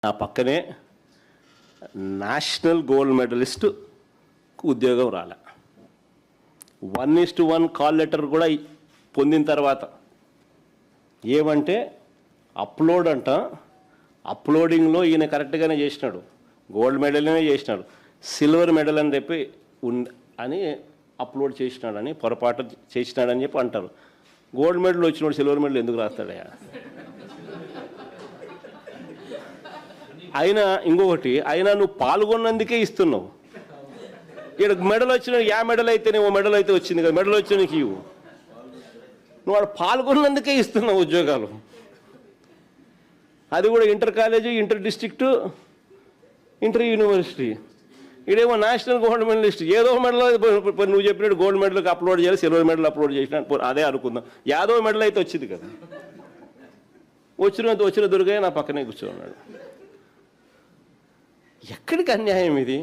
ఆ పక్కనే national gold medallist ఉద్యోగం రాలే. 1:1 కాల్ లెటర్ కూడా పొందిన తర్వాత ఏమంటే అప్లోడ్ అంట, అప్లోడింగ్లో ఈయన కరెక్ట్గానే చేసినాడు, గోల్డ్ మెడల్నే చేసినాడు, సిల్వర్ మెడల్ అని చెప్పి అని అప్లోడ్ చేసినాడని పొరపాటు చేసినాడని చెప్పి అంటారు. గోల్డ్ మెడల్ వచ్చినాడు సిల్వర్ మెడల్ ఎందుకు రాస్తాడయా? అయినా ఇంకొకటి, అయినా నువ్వు పాల్గొన్నందుకే ఇస్తున్నావు. ఇక్కడ మెడల్ వచ్చిన మెడల్ అయితేనే ఓ మెడల్ అయితే వచ్చింది కదా, మెడల్ వచ్చిన నీకు ఇవ్వు. నువ్వు వాడు పాల్గొన్నందుకే ఇస్తున్నావు ఉద్యోగాలు. అది కూడా inter college, inter district, inter university. ఇదేమో నేషనల్ గోల్డ్ మెడలిస్ట్. ఏదో మెడల్ నువ్వు చెప్పినట్టు గోల్డ్ మెడల్కి అప్లోడ్ చేయాలి, సిల్వర్ మెడల్ అప్లోడ్ చేసిన అదే అనుకుందాం. యాదో మెడల్ అయితే వచ్చింది కదా, వచ్చిన దుర్గయ్య నా పక్కనే కూర్చోన్నాడు. ఎక్కడికి అన్యాయం ఇది?